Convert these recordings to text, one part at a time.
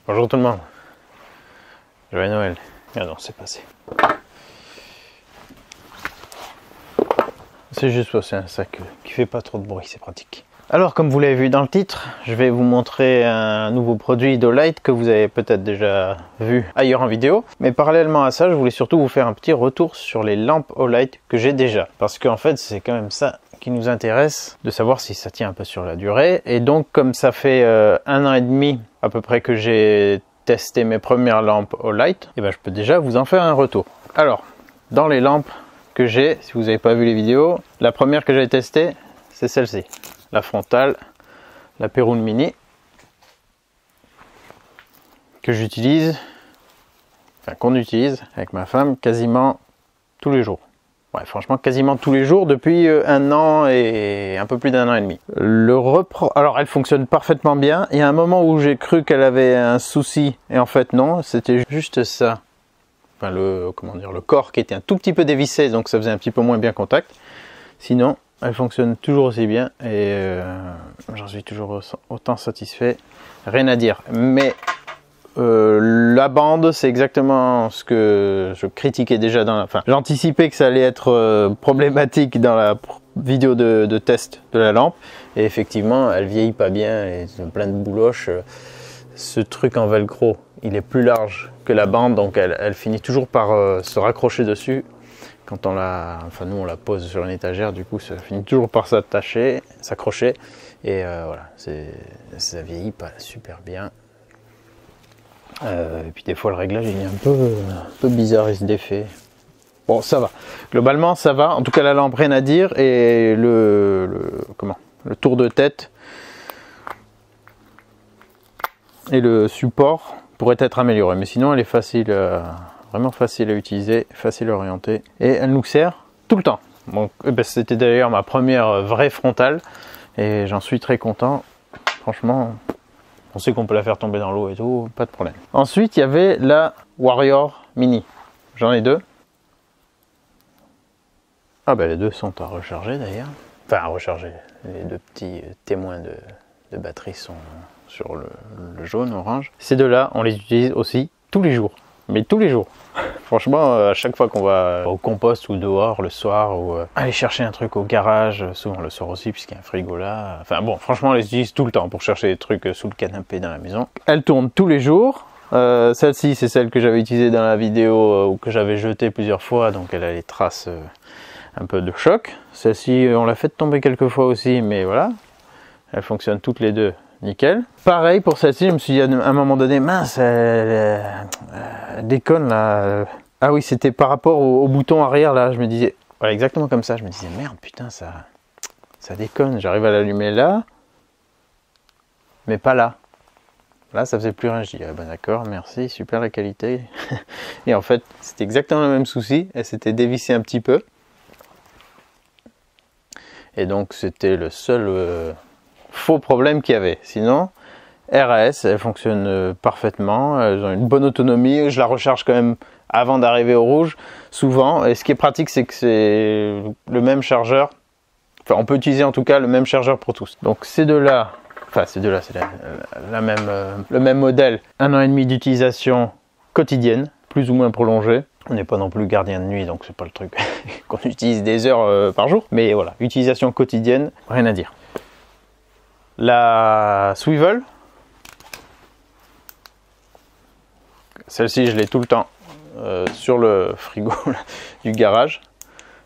Bonjour tout le monde. Joyeux Noël. Ah non, c'est passé. C'est juste parce que c'est un sac qui fait pas trop de bruit, c'est pratique. Alors, comme vous l'avez vu dans le titre, je vais vous montrer un nouveau produit d'Olight que vous avez peut-être déjà vu ailleurs en vidéo. Mais parallèlement à ça, je voulais surtout vous faire un petit retour sur les lampes Olight que j'ai déjà. Parce qu'en fait, c'est quand même ça qui nous intéresse, de savoir si ça tient un peu sur la durée. Et donc, comme ça fait 1 an et demi à peu près que j'ai testé mes premières lampes Olight, et ben je peux déjà vous en faire un retour. Alors, dans les lampes que j'ai, si vous n'avez pas vu les vidéos, la première que j'ai testée, c'est celle-ci. La frontale, la Perun Mini, que j'utilise, enfin qu'on utilise avec ma femme quasiment tous les jours. Ouais, franchement, quasiment tous les jours depuis 1 an et un peu plus d'1 an et demi. Alors, elle fonctionne parfaitement bien. Il y a un moment où j'ai cru qu'elle avait un souci, et en fait non, c'était juste ça. Enfin, le corps qui était un tout petit peu dévissé, donc ça faisait un petit peu moins bien contact. Sinon, elle fonctionne toujours aussi bien et j'en suis toujours autant satisfait. Rien à dire. Mais la bande, c'est exactement ce que je critiquais déjà enfin, j'anticipais que ça allait être problématique dans la vidéo de test de la lampe. Et effectivement, elle vieillit pas bien et plein de bouloches. Ce truc en velcro, il est plus large que la bande, donc elle finit toujours par se raccrocher dessus. Quand on enfin nous on la pose sur une étagère, du coup ça finit toujours par s'attacher, s'accrocher. Et voilà, ça vieillit pas super bien. Et puis des fois le réglage il est un peu bizarre, il se défait. Bon, ça va. Globalement ça va. En tout cas la lampe, rien à dire. Et le tour de tête et le support pourrait être amélioré. Mais sinon elle est facile, vraiment facile à utiliser, facile à orienter. Et elle nous sert tout le temps. Donc c'était d'ailleurs ma première vraie frontale. Et j'en suis très content. Franchement, on sait qu'on peut la faire tomber dans l'eau et tout, pas de problème. Ensuite, il y avait la Warrior Mini. J'en ai 2. Ah ben les 2 sont à recharger d'ailleurs. Enfin à recharger. Les 2 petits témoins de batterie sont sur le jaune, orange. Ces 2-là, on les utilise aussi tous les jours. Mais tous les jours. Franchement, à chaque fois qu'on va au compost ou dehors le soir, ou aller chercher un truc au garage, souvent le soir aussi puisqu'il y a un frigo là. Enfin bon, franchement on les utilise tout le temps pour chercher des trucs sous le canapé dans la maison. Elles tournent tous les jours. Celle-ci c'est celle que j'avais utilisée dans la vidéo ou que j'avais jetée plusieurs fois, donc elle a les traces un peu de choc. Celle-ci on l'a fait tomber quelques fois aussi, mais voilà. Elles fonctionnent toutes les deux. Nickel. Pareil pour celle-ci, je me suis dit à un moment donné, mince, elle déconne là. Ah oui, c'était par rapport au bouton arrière là, je me disais, voilà, exactement comme ça, je me disais, merde, putain, ça déconne. J'arrive à l'allumer là, mais pas là. Là, ça faisait plus rien. Je dis, ah ben d'accord, merci, super la qualité. Et en fait, c'était exactement le même souci, elle s'était dévissée un petit peu. Et donc, c'était le seul faux problème qu'il y avait. Sinon, RAS, elle fonctionne parfaitement, elles ont une bonne autonomie. Je la recharge quand même avant d'arriver au rouge, souvent. Et ce qui est pratique, c'est que c'est le même chargeur. Enfin, on peut utiliser en tout cas le même chargeur pour tous. Donc ces deux-là, enfin ces deux-là, c'est le même modèle. 1 an et demi d'utilisation quotidienne, plus ou moins prolongée. On n'est pas non plus gardien de nuit, donc c'est pas le truc qu'on utilise des heures par jour. Mais voilà, utilisation quotidienne, rien à dire. La Swivel, celle-ci je l'ai tout le temps sur le frigo du garage.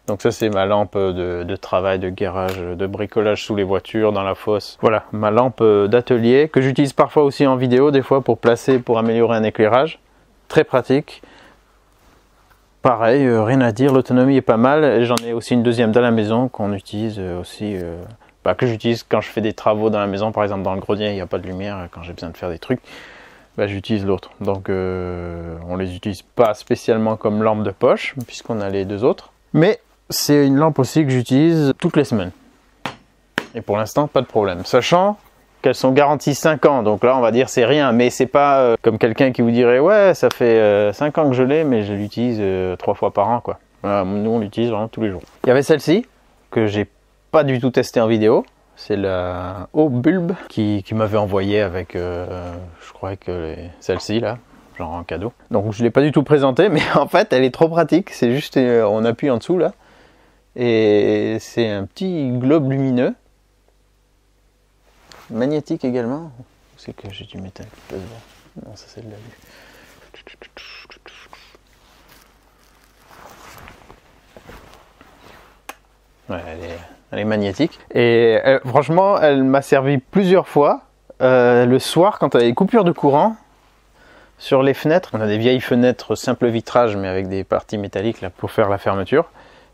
Donc ça c'est ma lampe de travail, de garage, de bricolage sous les voitures, dans la fosse. Voilà, ma lampe d'atelier que j'utilise parfois aussi en vidéo, des fois pour placer, pour améliorer un éclairage. Très pratique. Pareil, rien à dire, l'autonomie est pas mal. J'en ai aussi une deuxième dans la maison qu'on utilise aussi. Que j'utilise quand je fais des travaux dans la maison, par exemple dans le grenier, il n'y a pas de lumière, quand j'ai besoin de faire des trucs, j'utilise l'autre. Donc on les utilise pas spécialement comme lampe de poche, puisqu'on a les 2 autres. Mais c'est une lampe aussi que j'utilise toutes les semaines. Et pour l'instant, pas de problème. Sachant qu'elles sont garanties 5 ans, donc là on va dire c'est rien, mais c'est pas comme quelqu'un qui vous dirait ouais ça fait 5 ans que je l'ai, mais je l'utilise 3 fois par an quoi. Voilà, nous on l'utilise vraiment tous les jours. Il y avait celle-ci, que j'ai pas du tout testé en vidéo, c'est la Haut Bulb qui m'avait envoyé avec, je crois que celle-ci là, genre en cadeau. Donc je ne l'ai pas du tout présentée, mais en fait elle est trop pratique. C'est juste, on appuie en dessous là, et c'est un petit globe lumineux, magnétique également. C'est que j'ai du métal qui peut se voir. Non, ça c'est de l'alu. Ouais, elle est magnétique. Et franchement, elle m'a servi plusieurs fois. Le soir, quand il y a des coupures de courant, sur les fenêtres, on a des vieilles fenêtres simple vitrage, mais avec des parties métalliques là, pour faire la fermeture.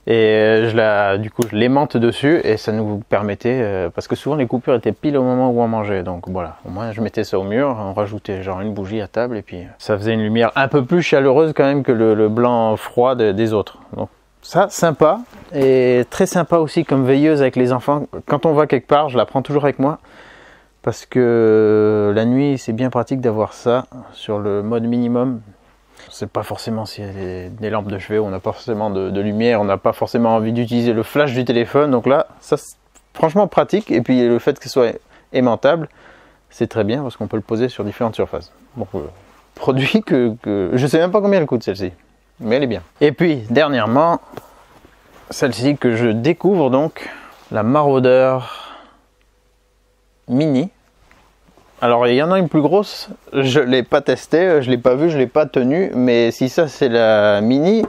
Et du coup, je l'aimante dessus et ça nous permettait, parce que souvent les coupures étaient pile au moment où on mangeait. Donc voilà, au moins je mettais ça au mur, on rajoutait genre une bougie à table et puis ça faisait une lumière un peu plus chaleureuse quand même que le blanc froid des autres. Donc ça, sympa, et très sympa aussi comme veilleuse avec les enfants. Quand on va quelque part, je la prends toujours avec moi, parce que la nuit, c'est bien pratique d'avoir ça sur le mode minimum. C'est pas forcément s'il y a des lampes de chevet, on n'a pas forcément de lumière, on n'a pas forcément envie d'utiliser le flash du téléphone. Donc là, ça c'est franchement pratique. Et puis le fait que ce soit aimantable, c'est très bien parce qu'on peut le poser sur différentes surfaces. Donc produit que je sais même pas combien elle coûte celle-ci, mais elle est bien. Et puis dernièrement, celle-ci que je découvre, donc la Maraudeur Mini. Alors il y en a une plus grosse, je ne l'ai pas testée, je ne l'ai pas vue, je ne l'ai pas tenue, mais si ça c'est la Mini,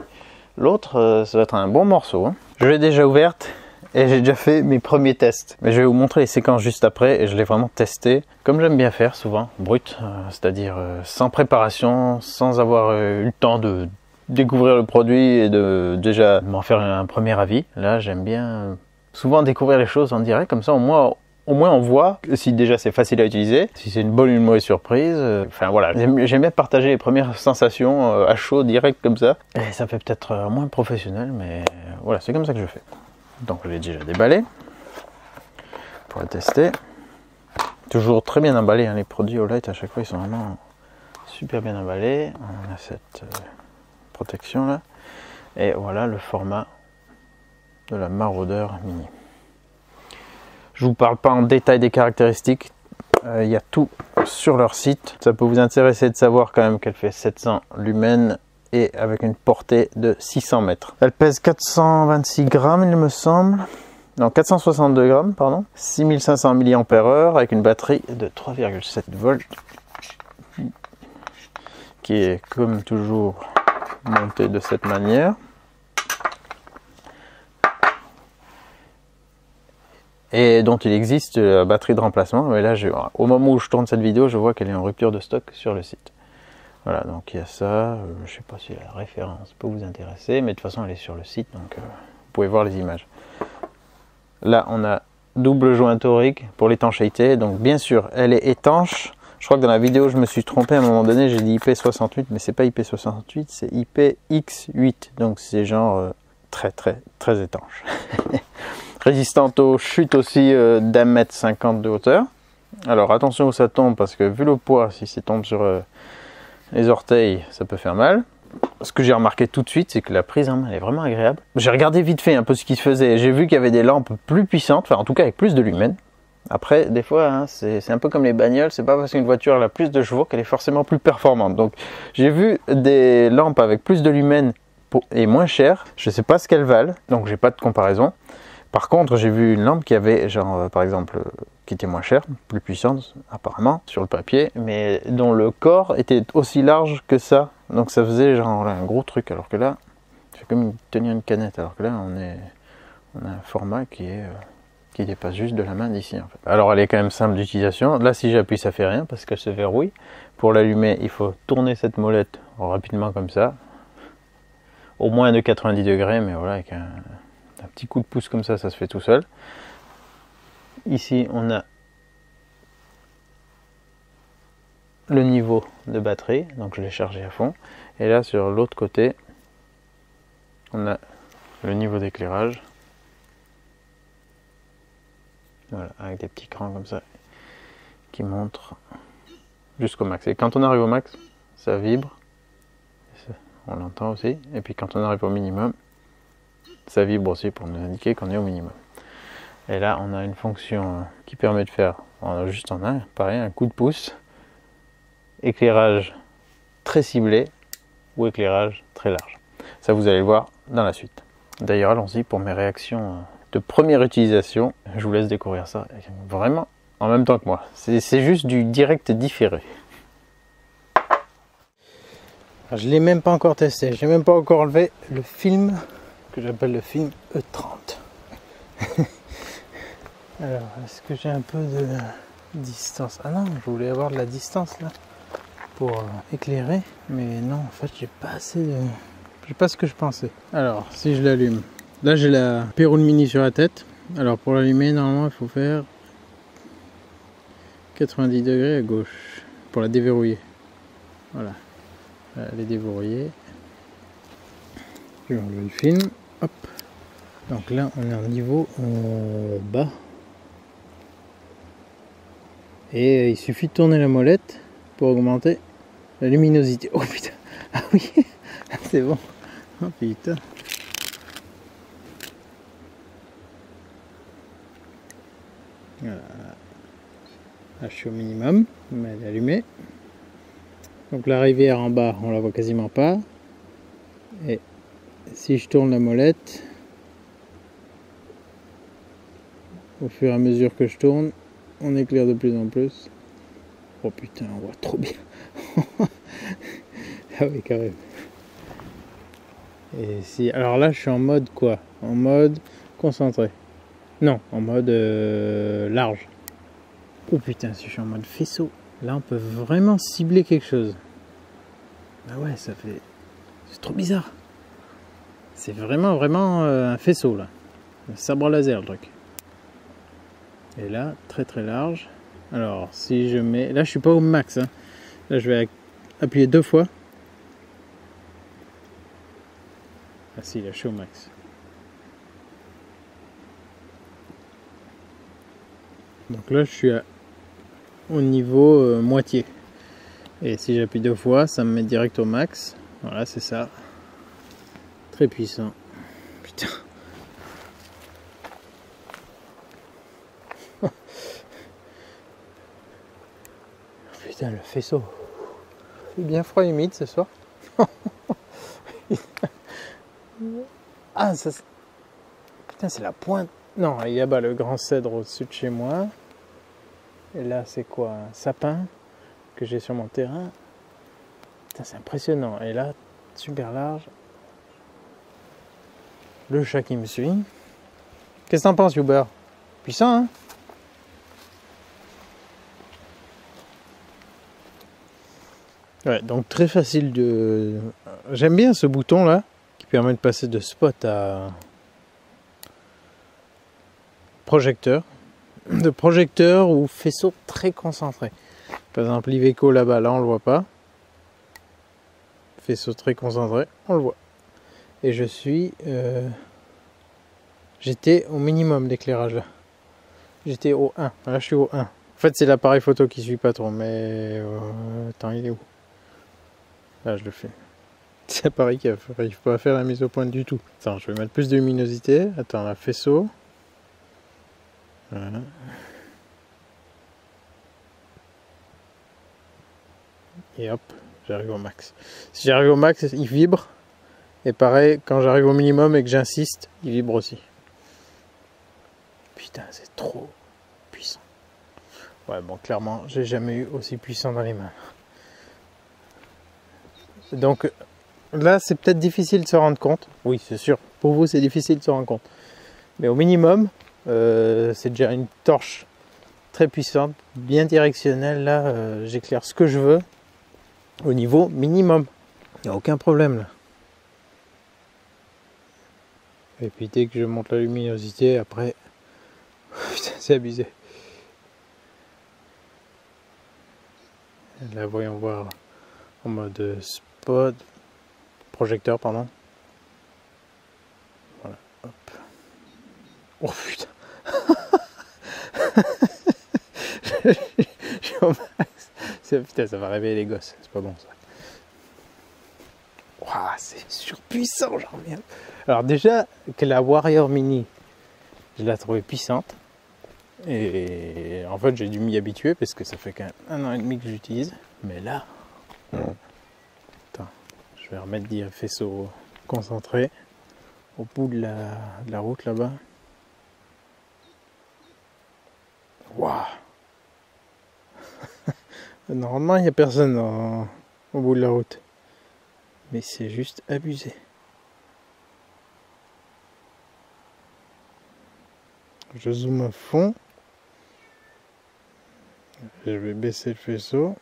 l'autre ça va être un bon morceau. Hein. Je l'ai déjà ouverte et j'ai déjà fait mes premiers tests. Mais je vais vous montrer les séquences juste après et je l'ai vraiment testé, comme j'aime bien faire souvent, brut, c'est-à-dire sans préparation, sans avoir eu le temps de découvrir le produit et de déjà m'en faire un premier avis. Là j'aime bien souvent découvrir les choses en direct, comme ça au moins on voit si déjà c'est facile à utiliser, si c'est une bonne ou une mauvaise surprise. Enfin voilà, j'aime bien partager les premières sensations à chaud, direct comme ça. Et ça fait peut-être moins professionnel, mais voilà, c'est comme ça que je fais. Donc je l'ai déjà déballé pour le tester. Toujours très bien emballé, hein, les produits Olight à chaque fois ils sont vraiment super bien emballés. On a cette protection là. Et voilà le format de la Maraudeur Mini. Je vous parle pas en détail des caractéristiques, il y a tout sur leur site. Ça peut vous intéresser de savoir quand même qu'elle fait 700 lumens et avec une portée de 600 mètres. Elle pèse 426 grammes il me semble, non 462 grammes pardon, 6500 mAh avec une batterie de 3,7 volts qui est comme toujours montée de cette manière. Et dont il existe la batterie de remplacement. Mais là, au moment où je tourne cette vidéo, je vois qu'elle est en rupture de stock sur le site. Voilà, donc il y a ça. Je ne sais pas si la référence peut vous intéresser, mais de toute façon, elle est sur le site, donc vous pouvez voir les images. Là, on a double joint torique pour l'étanchéité. Donc bien sûr, elle est étanche. Je crois que dans la vidéo, je me suis trompé à un moment donné, j'ai dit IP68, mais c'est pas IP68, c'est IPX8. Donc c'est genre très étanche. Résistante aux chutes aussi d'1,50 m de hauteur. Alors attention où ça tombe, parce que vu le poids, si ça tombe sur les orteils, ça peut faire mal. Ce que j'ai remarqué tout de suite, c'est que la prise en main elle est vraiment agréable. J'ai regardé vite fait un peu ce qui se faisait. J'ai vu qu'il y avait des lampes plus puissantes, enfin en tout cas avec plus de lumens. Après, des fois, hein, c'est un peu comme les bagnoles, c'est pas parce qu'une voiture a plus de chevaux qu'elle est forcément plus performante. Donc j'ai vu des lampes avec plus de lumens et moins chères. Je sais pas ce qu'elles valent, donc j'ai pas de comparaison. Par contre, j'ai vu une lampe qui avait, genre, par exemple, qui était moins chère, plus puissante, apparemment, sur le papier, mais dont le corps était aussi large que ça. Donc ça faisait genre là, un gros truc, alors que là, c'est comme tenir une canette, alors que là, on a un format qui dépasse juste de la main d'ici, en fait. Alors elle est quand même simple d'utilisation. Là, si j'appuie, ça fait rien, parce qu'elle se verrouille. Pour l'allumer, il faut tourner cette molette rapidement comme ça. Au moins de 90 degrés, mais voilà, avec un petit coup de pouce comme ça se fait tout seul. Ici, on a le niveau de batterie, donc je l'ai chargé à fond. Et là, sur l'autre côté, on a le niveau d'éclairage. Voilà, avec des petits crans comme ça qui montrent jusqu'au max. Et quand on arrive au max, ça vibre. On l'entend aussi. Et puis quand on arrive au minimum, ça vibre aussi pour nous indiquer qu'on est au minimum. Et là, on a une fonction qui permet de faire, juste en un, pareil, un coup de pouce, éclairage très ciblé ou éclairage très large. Ça, vous allez le voir dans la suite. D'ailleurs, allons-y pour mes réactions de première utilisation. Je vous laisse découvrir ça vraiment en même temps que moi. C'est juste du direct différé. Alors, je ne l'ai même pas encore testé. Je n'ai même pas encore enlevé le film que j'appelle le film E30. Alors, est-ce que j'ai un peu de distance? Ah non, je voulais avoir de la distance là pour éclairer, mais non, en fait, j'ai pas assez de... J'ai pas ce que je pensais. Alors, si je l'allume, là j'ai la Pérone Mini sur la tête. Alors pour l'allumer, normalement, il faut faire 90 degrés à gauche pour la déverrouiller. Voilà, elle est déverrouillée. Je vais enlever le film. Hop. Donc là, on est en niveau bas. Et il suffit de tourner la molette pour augmenter la luminosité. Oh putain! Ah oui! C'est bon! Oh putain! Voilà. Là, je suis au minimum, mais elle est allumée. Donc la rivière en bas, on la voit quasiment pas. Et si je tourne la molette, au fur et à mesure que je tourne, on éclaire de plus en plus. Oh putain, on voit trop bien. Ah oui, quand même. Et si, alors là, je suis en mode quoi? En mode concentré. Non, en mode large. Oh putain, si je suis en mode faisceau, là on peut vraiment cibler quelque chose. Ah ouais, ça fait... C'est trop bizarre. C'est vraiment un faisceau là. Un sabre laser le truc. Et là, très très large. Alors, si je mets... Là, je suis pas au max. Hein. Là, je vais appuyer 2 fois. Ah si, là, je suis au max. Donc là, je suis au niveau moitié. Et si j'appuie 2 fois, ça me met direct au max. Voilà, c'est ça. Très puissant. Putain. Putain, le faisceau. Il fait bien froid et humide ce soir. Ah, ça... Putain, c'est la pointe. Non, il y a bas le grand cèdre au-dessus de chez moi. Et là, c'est quoi? Un sapin que j'ai sur mon terrain. Putain, c'est impressionnant. Et là, super large. Le chat qui me suit. Qu'est-ce que t'en penses, Uber? Puissant, hein? Ouais, donc très facile de... J'aime bien ce bouton là, qui permet de passer de spot à projecteur. De projecteur ou faisceau très concentré. Par exemple, l'Iveco là-bas, là on le voit pas. Faisceau très concentré, on le voit. Et je suis... J'étais au minimum d'éclairage là. J'étais au 1. Là je suis au 1. En fait c'est l'appareil photo qui suit pas trop, mais... Attends, il est où? Là je le fais. C'est l'appareil qui n'arrive pas à faire la mise au point du tout. Attends, je vais mettre plus de luminosité. Attends, la faisceau. Voilà. Et hop, j'arrive au max. Si j'arrive au max, il vibre. Et pareil, quand j'arrive au minimum et que j'insiste, il vibre aussi. Putain, c'est trop puissant. Ouais, bon, clairement, j'ai jamais eu aussi puissant dans les mains. Donc là, c'est peut-être difficile de se rendre compte. Oui, c'est sûr. Pour vous, c'est difficile de se rendre compte. Mais au minimum, c'est déjà une torche très puissante, bien directionnelle. Là, j'éclaire ce que je veux au niveau minimum. Il n'y a aucun problème là. Et puis dès que je monte la luminosité, après, putain, c'est abusé. Là, voyons voir en mode spot, projecteur, pardon. Voilà, hop. Oh putain. Je suis au max. Putain, ça va réveiller les gosses, c'est pas bon ça. Waouh, c'est surpuissant, j'en reviens. Alors déjà que la Warrior Mini Je l'ai trouvée puissante. Et en fait, j'ai dû m'y habituer parce que ça fait quand même 1 an et demi que j'utilise. Mais là, attends, je vais remettre des faisceaux concentrés au bout de la route là-bas. Waouh! Normalement, il n'y a personne au bout de la route. Mais c'est juste abusé. Je zoome à fond. Je vais baisser le faisceau.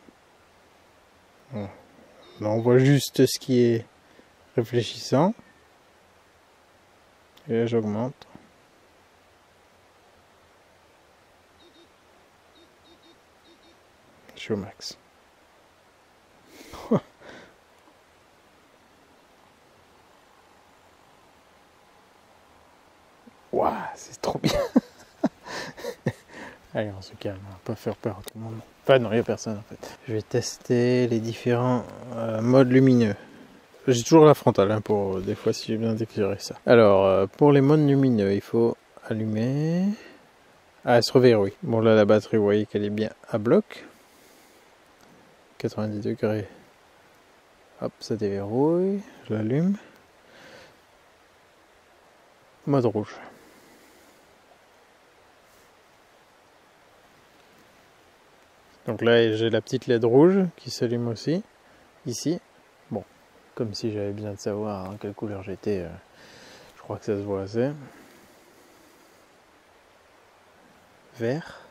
Voilà. Là, on voit juste ce qui est réfléchissant. Et là, j'augmente. Je suis au max. Waouh, c'est trop bien. Allez, on se calme, on va pas faire peur à tout le monde. Enfin non, il n'y a personne en fait. Je vais tester les différents modes lumineux. J'ai toujours la frontale hein, pour des fois si j'ai besoin d'éclairer ça. Alors, pour les modes lumineux, il faut allumer. Ah, elle se reverrouille. Bon là, la batterie, vous voyez qu'elle est bien à bloc. 90 degrés. Hop, ça déverrouille. Je l'allume. Mode rouge. Donc là, j'ai la petite LED rouge qui s'allume aussi, ici. Bon, comme si j'avais besoin de savoir en quelle couleur j'étais, je crois que ça se voit assez. Vert.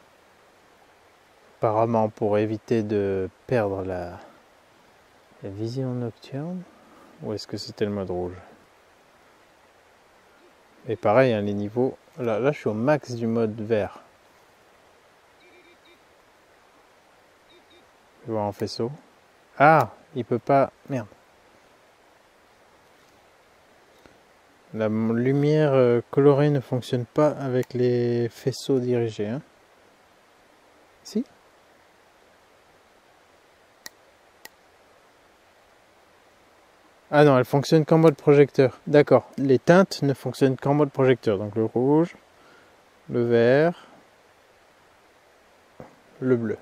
Apparemment pour éviter de perdre la vision nocturne. Ou est-ce que c'était le mode rouge? Et pareil, hein, les niveaux. Là, je suis au max du mode vert. Je vois en faisceau. Ah, il peut pas. Merde. La lumière colorée ne fonctionne pas avec les faisceaux dirigés. Hein. Si? Ah non, elle fonctionne qu'en mode projecteur. D'accord. Les teintes ne fonctionnent qu'en mode projecteur. Donc le rouge, le vert, le bleu.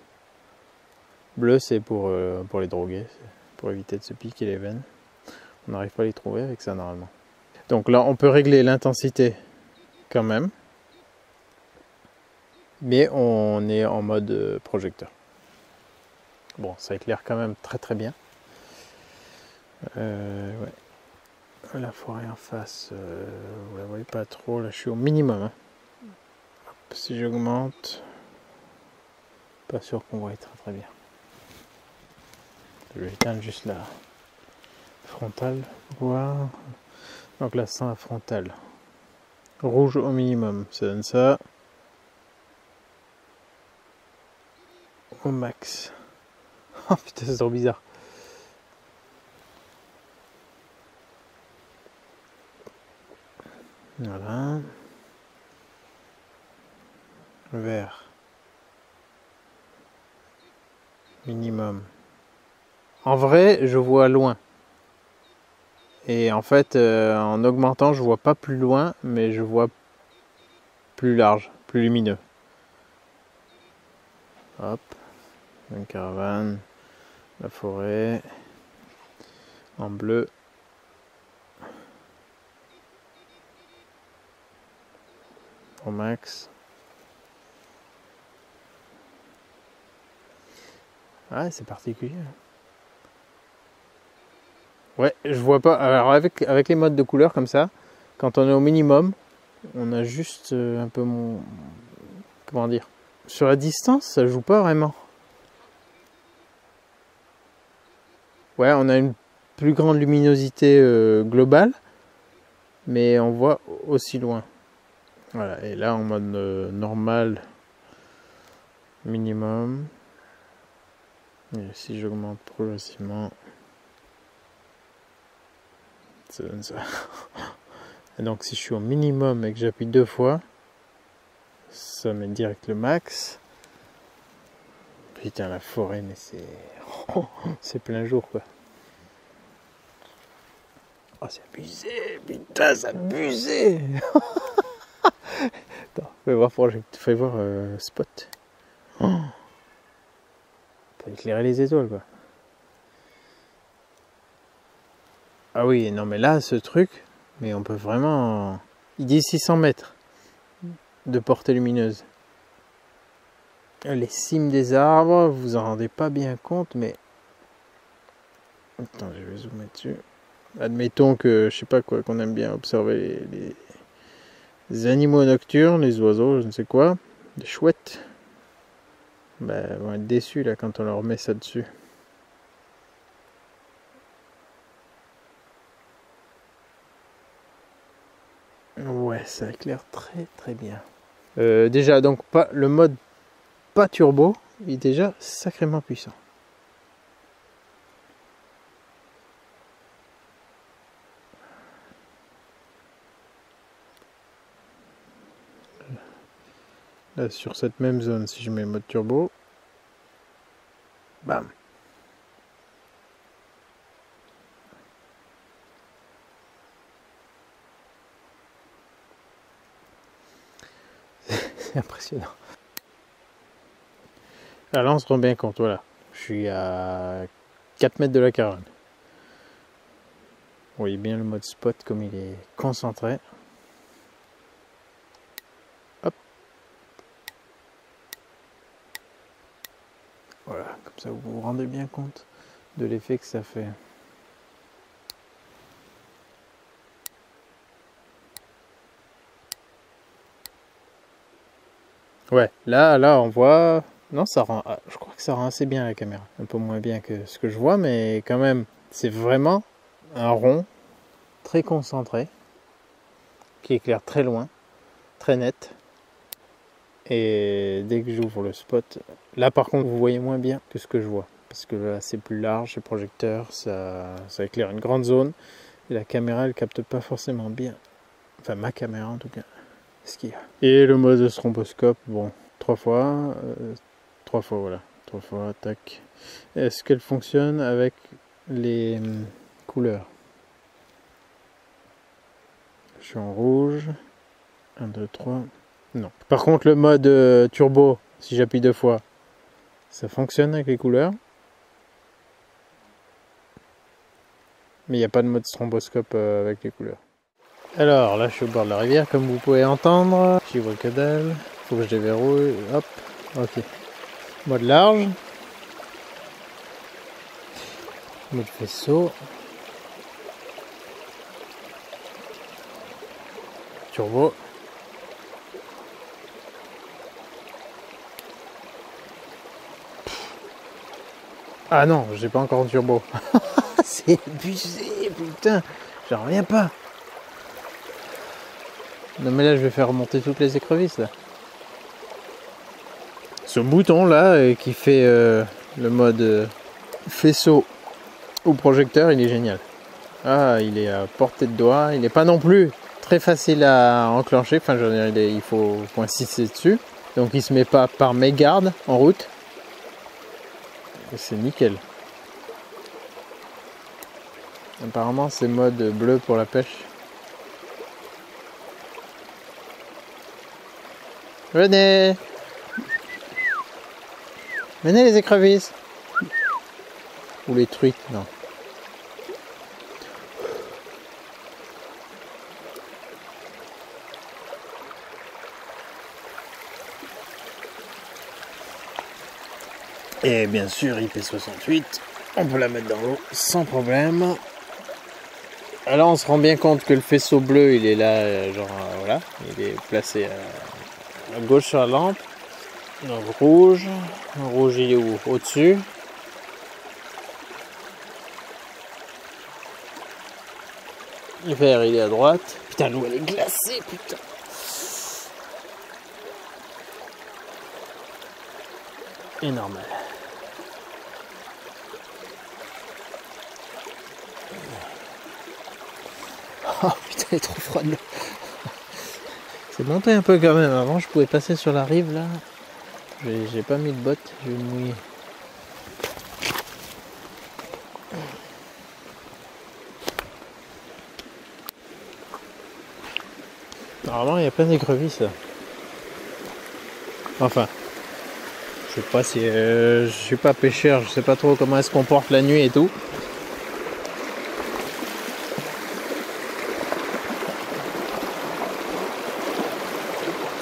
Bleu, c'est pour les drogués, pour éviter de se piquer les veines. On n'arrive pas à les trouver avec ça normalement. Donc là, on peut régler l'intensité quand même. Mais on est en mode projecteur. Bon, ça éclaire quand même très très bien. Ouais. La forêt en face, vous la voyez pas trop. Là, je suis au minimum. Hein. Hop, si j'augmente, pas sûr qu'on voit très très bien. Je vais éteindre juste la frontale pour voir. Donc là, sans la frontale. Rouge au minimum, ça donne ça. Au max. Oh putain, c'est trop bizarre. Voilà. Vert. Minimum. En vrai, je vois loin. Et en fait, en augmentant, je vois pas plus loin, mais je vois plus large, plus lumineux. Hop. Une caravane. La forêt. En bleu. Au max. Ah, c'est particulier. Ouais, je vois pas. Alors avec les modes de couleur comme ça, quand on est au minimum, on a juste un peu mon... Comment dire? Sur la distance, ça joue pas vraiment. Ouais, on a une plus grande luminosité globale, mais on voit aussi loin. Voilà, et là en mode normal, minimum. Et si j'augmente progressivement, ça donne ça. Et donc si je suis au minimum et que j'appuie 2 fois, ça met direct le max. Putain, la forêt, mais c'est... c'est plein jour, quoi. Oh, c'est abusé. Putain, c'est abusé. Attends, fais voir spot. Oh, on peut éclairer les étoiles quoi. Ah oui, non mais là ce truc, mais on peut vraiment... Il dit 600 mètres de portée lumineuse. Les cimes des arbres, vous vous en rendez pas bien compte, mais... Attends, je vais zoomer dessus. Admettons que, je sais pas quoi, qu'on aime bien observer les animaux nocturnes, les oiseaux, je ne sais quoi, les chouettes. Ben, vont être déçus là quand on leur met ça dessus. Ouais, ça éclaire très très bien. Déjà, donc pas le mode pas turbo, il est déjà sacrément puissant. Là, sur cette même zone, si je mets le mode turbo, bam. C'est impressionnant. Alors là, on se rend bien compte, voilà. Je suis à 4 mètres de la caravane. Vous voyez bien le mode spot comme il est concentré. Hop. Voilà, comme ça vous vous rendez bien compte de l'effet que ça fait. Ouais, là on voit... Non, ça rend... je crois que ça rend assez bien la caméra. Un peu moins bien que ce que je vois, mais quand même, c'est vraiment un rond très concentré qui éclaire très loin, très net. Et dès que j'ouvre le spot, là par contre vous voyez moins bien que ce que je vois. Parce que là c'est plus large, c'est projecteur, ça éclaire une grande zone. Et la caméra elle capte pas forcément bien. Enfin ma caméra en tout cas. Ce qu'il y a. Et le mode stromboscope, bon, 3 fois, voilà. 3 fois, tac. Est-ce qu'elle fonctionne avec les couleurs? Je suis en rouge. 1, 2, 3. Non. Par contre, le mode turbo, si j'appuie 2 fois, ça fonctionne avec les couleurs. Mais il n'y a pas de mode stromboscope avec les couleurs. Alors, là, je suis au bord de la rivière, comme vous pouvez entendre. J'y vois que dalle. Faut que je déverrouille. Hop. Ok. Mode large. Mode faisceau. Turbo. Ah non, j'ai pas encore de turbo. C'est abusé, putain. J'en reviens pas. Non mais là je vais faire remonter toutes les écrevisses là. Ce bouton là qui fait le mode faisceau ou projecteur, il est génial. Ah, il est à portée de doigt. Il n'est pas non plus très facile à enclencher. Enfin, je veux dire, il faut insister dessus. Donc il se met pas par mégarde en route. C'est nickel. Apparemment c'est mode bleu pour la pêche. Venez! Venez les écrevisses! Ou les truites, non. Et bien sûr, IP68, on peut la mettre dans l'eau sans problème. Alors on se rend bien compte que le faisceau bleu, il est là, genre voilà, il est placé à gauche sur la lampe. Le rouge il est où? Au-dessus. Le vert, il est à droite. Putain, l'eau, elle est glacée, putain. Et normal. Oh putain, elle est trop froide là. C'est monté un peu quand même. Avant, je pouvais passer sur la rive là. J'ai pas mis de bottes, je vais me mouiller. Normalement, il y a plein d'écrevisses là. Enfin, je sais pas si je suis pas pêcheur, je sais pas trop comment elle se comporte la nuit et tout.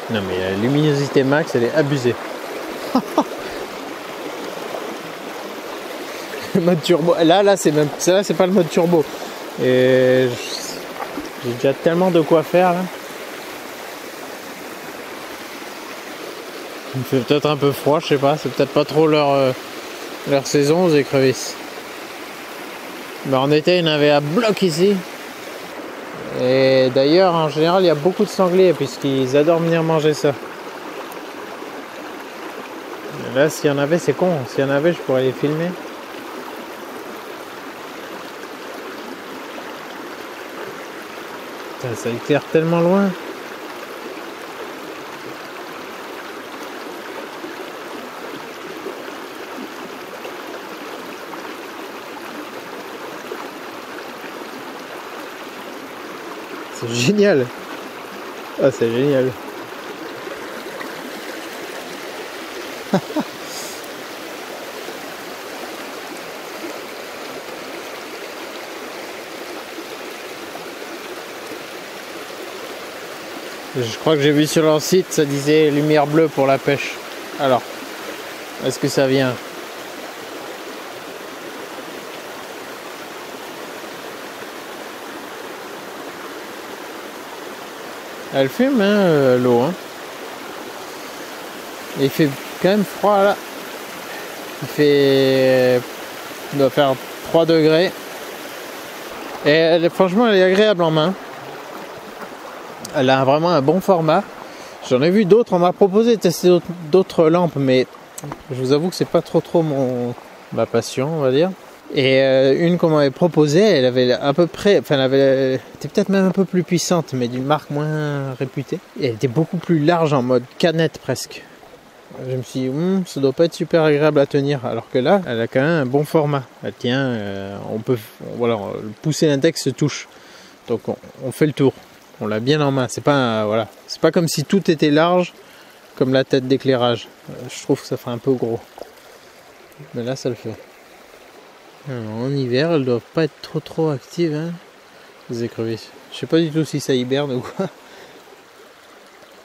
Non mais la luminosité max, elle est abusée. Le mode turbo, là c'est même, là c'est pas le mode turbo. Et j'ai déjà tellement de quoi faire là. Il me fait peut-être un peu froid, je sais pas, c'est peut-être pas trop leur saison aux écrevisses. Mais en été, il y en avait à bloc ici. Et d'ailleurs, en général, il y a beaucoup de sangliers puisqu'ils adorent venir manger ça. Et là, s'il y en avait, c'est con. S'il y en avait, je pourrais les filmer. Putain, ça éclaire tellement loin. C'est génial. Ah, c'est génial. Je crois que j'ai vu sur leur site, ça disait lumière bleue pour la pêche. Alors, est-ce que ça vient? Elle fume, hein, l'eau. Hein. Et il fait quand même froid là. Il doit faire 3 degrés. Et franchement, elle est agréable en main. Elle a vraiment un bon format. J'en ai vu d'autres. On m'a proposé de tester d'autres lampes, mais je vous avoue que c'est pas trop ma passion, on va dire. Et une qu'on m'avait proposée, elle avait à peu près, enfin elle était peut-être même un peu plus puissante, mais d'une marque moins réputée. Et elle était beaucoup plus large, en mode canette presque. Je me suis dit, ça doit pas être super agréable à tenir, alors que là, elle a quand même un bon format. Elle tient, on peut, voilà, pousser l'index se touche, donc on fait le tour. On l'a bien en main. C'est pas, voilà, c'est pas comme si tout était large, comme la tête d'éclairage. Je trouve que ça fait un peu gros, mais là ça le fait. Alors, en hiver, elles doivent pas être trop actives, hein, les écrevisses. Je sais pas du tout si ça hiberne ou quoi.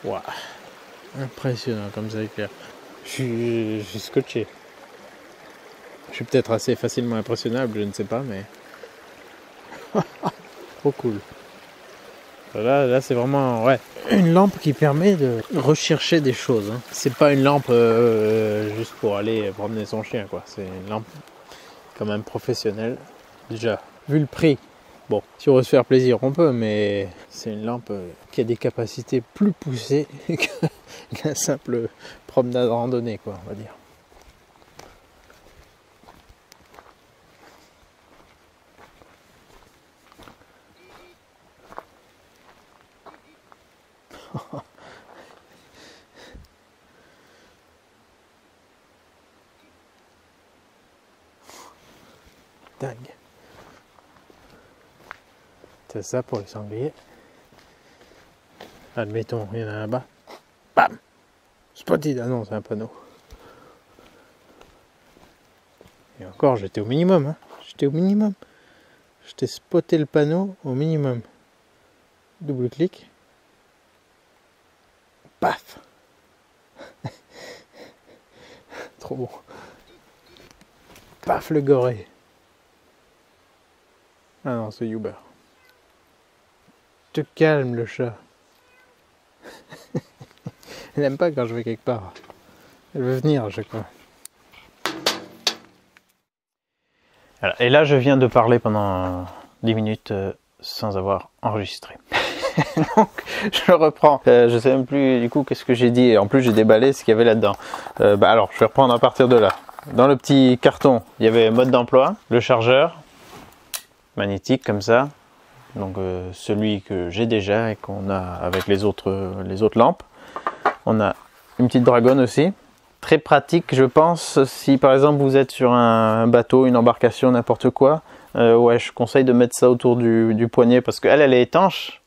Waouh, impressionnant comme ça éclaire. Je suis scotché. Je suis peut-être assez facilement impressionnable, je ne sais pas, mais trop cool. Là c'est vraiment, ouais, une lampe qui permet de rechercher des choses. Hein. C'est pas une lampe juste pour aller promener son chien, quoi. C'est une lampe quand même professionnelle. Déjà, vu le prix, bon, si on veut se faire plaisir, on peut, mais c'est une lampe qui a des capacités plus poussées qu'un simple promenade randonnée, quoi, on va dire. Dingue. C'est ça pour les sangliers. Admettons, il y en a un là-bas. Bam! Spotted, ah non, c'est un panneau. Et encore, j'étais au minimum. Hein. J'étais au minimum. J'étais spoté le panneau au minimum. Double clic. Paf! Trop bon. Paf, le goré. Ah non, c'est Uber. Te calme, le chat. Elle n'aime pas quand je vais quelque part. Elle veut venir à chaque fois. Voilà. Et là, je viens de parler pendant 10 minutes sans avoir enregistré. Donc, je reprends. Je sais même plus du coup qu'est-ce que j'ai dit. Et en plus, j'ai déballé ce qu'il y avait là-dedans. Alors, je vais reprendre à partir de là. Dans le petit carton, il y avait mode d'emploi, le chargeur magnétique comme ça. Donc celui que j'ai déjà et qu'on a avec les autres lampes. On a une petite dragonne aussi. Très pratique, je pense, si par exemple vous êtes sur un bateau, une embarcation, n'importe quoi. Ouais, je conseille de mettre ça autour du poignet parce qu'elle est étanche.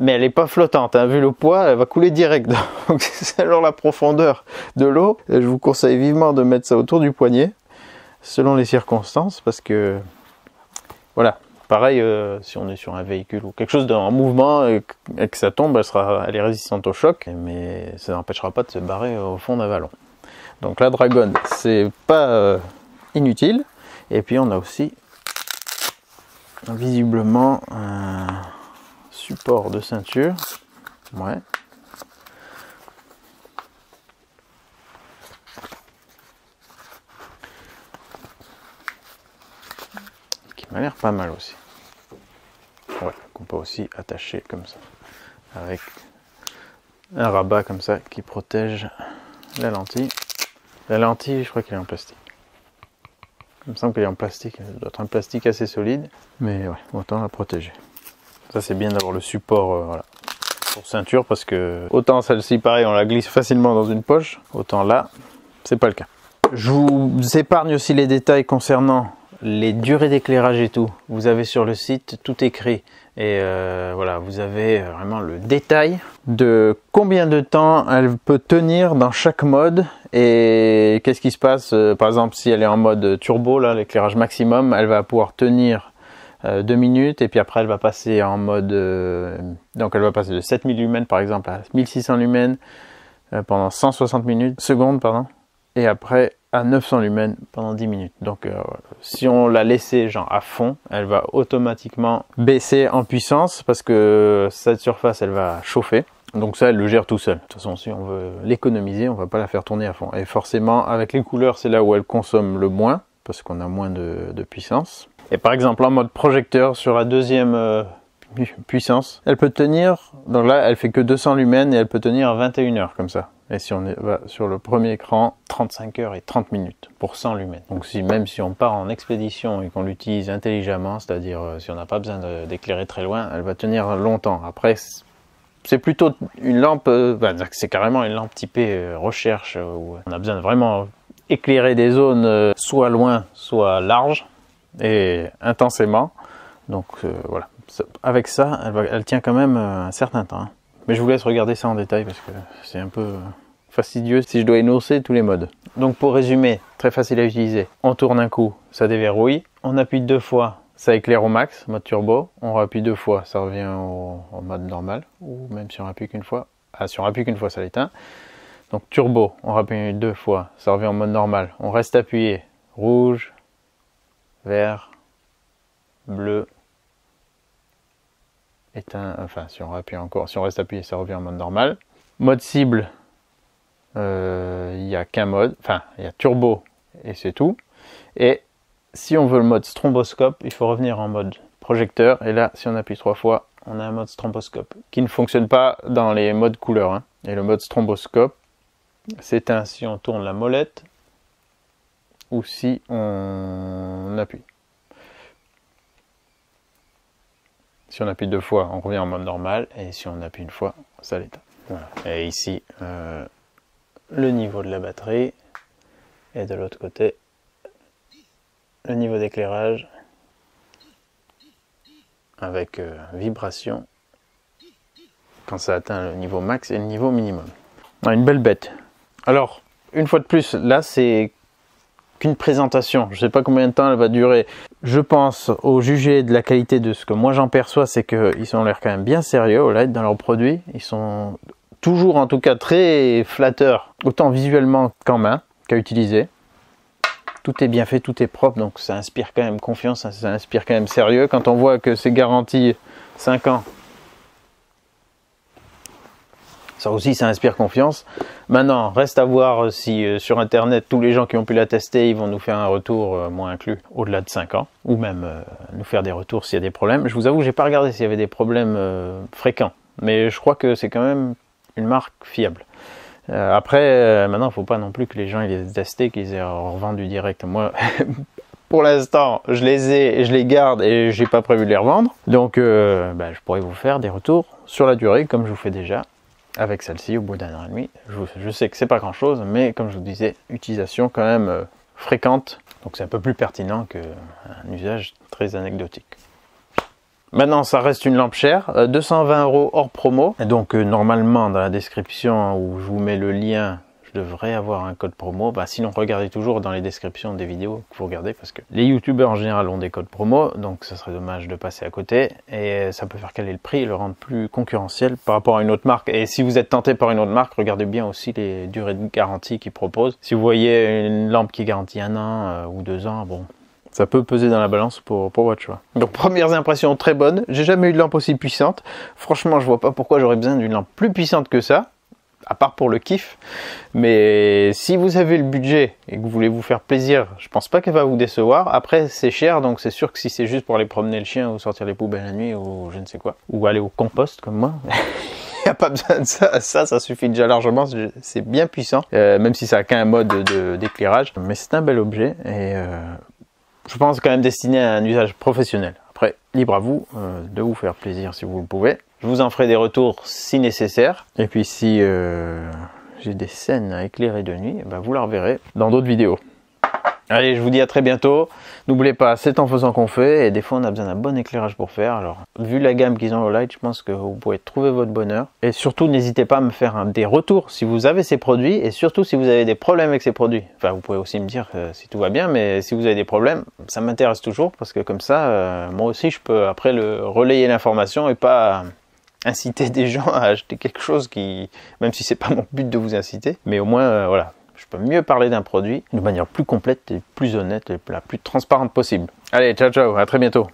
mais elle n'est pas flottante, hein. Vu le poids, elle va couler direct. Donc selon la profondeur de l'eau, je vous conseille vivement de mettre ça autour du poignet, selon les circonstances, parce que voilà, pareil, si on est sur un véhicule ou quelque chose en mouvement et que ça tombe, elle est résistante au choc, mais ça n'empêchera pas de se barrer au fond d'un vallon. Donc la dragonne, c'est pas inutile. Et puis on a aussi visiblement un support de ceinture, ouais. Qui m'a l'air pas mal aussi. Ouais, qu'on peut aussi attacher comme ça, avec un rabat comme ça qui protège la lentille. La lentille, je crois qu'elle est en plastique. Il me semble qu'elle est en plastique, elle doit être un plastique assez solide, mais ouais, autant la protéger. Ça c'est bien d'avoir le support voilà, pour ceinture, parce que autant celle-ci pareil on la glisse facilement dans une poche, autant là c'est pas le cas. Je vous épargne aussi les détails concernant les durées d'éclairage et tout. Vous avez sur le site tout écrit et voilà, vous avez vraiment le détail de combien de temps elle peut tenir dans chaque mode et qu'est-ce qui se passe. Par exemple, si elle est en mode turbo, là l'éclairage maximum, elle va pouvoir tenir 2 minutes, et puis après elle va passer en mode donc elle va passer de 7000 lumens par exemple à 1600 lumens pendant 160 secondes pardon, et après à 900 lumens pendant 10 minutes. Donc si on la laissait genre à fond, elle va automatiquement baisser en puissance parce que cette surface elle va chauffer. Donc ça elle le gère tout seul. De toute façon si on veut l'économiser, on va pas la faire tourner à fond. Et forcément avec les couleurs c'est là où elle consomme le moins parce qu'on a moins de puissance. Et par exemple en mode projecteur sur la deuxième puissance, elle peut tenir, donc là elle fait que 200 lumens et elle peut tenir 21 heures comme ça. Et si on va sur le premier écran, 35 heures et 30 minutes pour 100 lumens. Donc même si on part en expédition et qu'on l'utilise intelligemment, c'est-à-dire si on n'a pas besoin d'éclairer très loin, elle va tenir longtemps. Après c'est plutôt une lampe, c'est carrément une lampe typée recherche où on a besoin de vraiment éclairer des zones soit loin, soit larges et intensément. Donc voilà, avec ça elle tient quand même un certain temps, hein. Mais je vous laisse regarder ça en détail parce que c'est un peu fastidieux si je dois énoncer tous les modes. Donc pour résumer, très facile à utiliser, on tourne un coup, ça déverrouille, on appuie 2 fois, ça éclaire au max, mode turbo, on rappuie 2 fois, ça revient au mode normal, ou même si on appuie qu'une fois, si on appuie qu'une fois ça l'éteint. Donc turbo, on rappuie 2 fois, ça revient en mode normal, on reste appuyé, rouge, vert, bleu, éteint, enfin si on appuie encore, si on reste appuyé ça revient en mode normal. Mode cible, il n'y a qu'un mode, enfin il y a turbo et c'est tout. Et si on veut le mode stromboscope, il faut revenir en mode projecteur, et là si on appuie 3 fois, on a un mode stromboscope qui ne fonctionne pas dans les modes couleurs, hein. Et le mode stromboscope s'éteint si on tourne la molette ou si on appuie. Si on appuie 2 fois, on revient en mode normal, et si on appuie une fois, ça l'éteint. Voilà. Et ici, le niveau de la batterie, et de l'autre côté, le niveau d'éclairage, avec vibration, quand ça atteint le niveau max et le niveau minimum. Une belle bête. Alors, une fois de plus, là c'est qu'une présentation. Je ne sais pas combien de temps elle va durer. Je pense, au juger de la qualité de ce que moi j'en perçois, c'est qu'ils ont l'air quand même bien sérieux, Olight, dans leurs produits. Ils sont toujours en tout cas très flatteurs, autant visuellement qu'en main, qu'à utiliser. Tout est bien fait, tout est propre, donc ça inspire quand même confiance, ça inspire quand même sérieux. Quand on voit que c'est garanti 5 ans, ça aussi, ça inspire confiance. Maintenant, reste à voir si sur Internet, tous les gens qui ont pu la tester, ils vont nous faire un retour, moi inclus, au-delà de 5 ans. Ou même nous faire des retours s'il y a des problèmes. Je vous avoue, j'ai pas regardé s'il y avait des problèmes fréquents. Mais je crois que c'est quand même une marque fiable. Après, maintenant, il ne faut pas non plus que les gens ils les aient testés, qu'ils aient revendu direct. Moi, pour l'instant, je les ai, je les garde et j'ai pas prévu de les revendre. Donc, je pourrais vous faire des retours sur la durée, comme je vous fais déjà. Avec celle-ci au bout d'un an et demi. Je sais que c'est pas grand chose, mais comme je vous disais, utilisation quand même fréquente, donc c'est un peu plus pertinent qu'un usage très anecdotique. Maintenant, ça reste une lampe chère, 220 € hors promo. Et donc, normalement, dans la description où je vous mets le lien, je devrais avoir un code promo. Bah, sinon, regardez toujours dans les descriptions des vidéos que vous regardez parce que les youtubeurs en général ont des codes promo. Donc, ça serait dommage de passer à côté. Et ça peut faire caler le prix et le rendre plus concurrentiel par rapport à une autre marque. Et si vous êtes tenté par une autre marque, regardez bien aussi les durées de garantie qu'ils proposent. Si vous voyez une lampe qui garantit 1 an ou 2 ans, bon... ça peut peser dans la balance pour votre choix. Donc premières impressions très bonnes. J'ai jamais eu de lampe aussi puissante. Franchement, je vois pas pourquoi j'aurais besoin d'une lampe plus puissante que ça, à part pour le kiff. Mais si vous avez le budget et que vous voulez vous faire plaisir, je pense pas qu'elle va vous décevoir. Après, c'est cher, donc c'est sûr que si c'est juste pour aller promener le chien ou sortir les poubelles la nuit ou je ne sais quoi, ou aller au compost comme moi, il n'y a pas besoin de ça. Ça suffit déjà largement. C'est bien puissant, même si ça a qu'un mode d'éclairage. Mais c'est un bel objet et je pense quand même destiné à un usage professionnel. Après, libre à vous de vous faire plaisir si vous le pouvez. Je vous en ferai des retours si nécessaire. Et puis si j'ai des scènes à éclairer de nuit, bah vous la reverrez dans d'autres vidéos. Allez, je vous dis à très bientôt. N'oubliez pas, c'est en faisant qu'on fait. Et des fois, on a besoin d'un bon éclairage pour faire. Alors, vu la gamme qu'ils ont au Light, je pense que vous pouvez trouver votre bonheur. Et surtout, n'hésitez pas à me faire des retours si vous avez ces produits. Et surtout, si vous avez des problèmes avec ces produits. Enfin, vous pouvez aussi me dire si tout va bien. Mais si vous avez des problèmes, ça m'intéresse toujours. Parce que comme ça, moi aussi, je peux après relayer l'information et pas... inciter des gens à acheter quelque chose qui, même si c'est pas mon but de vous inciter, mais au moins voilà, je peux mieux parler d'un produit de manière plus complète et plus honnête et la plus transparente possible. Allez, ciao ciao, à très bientôt.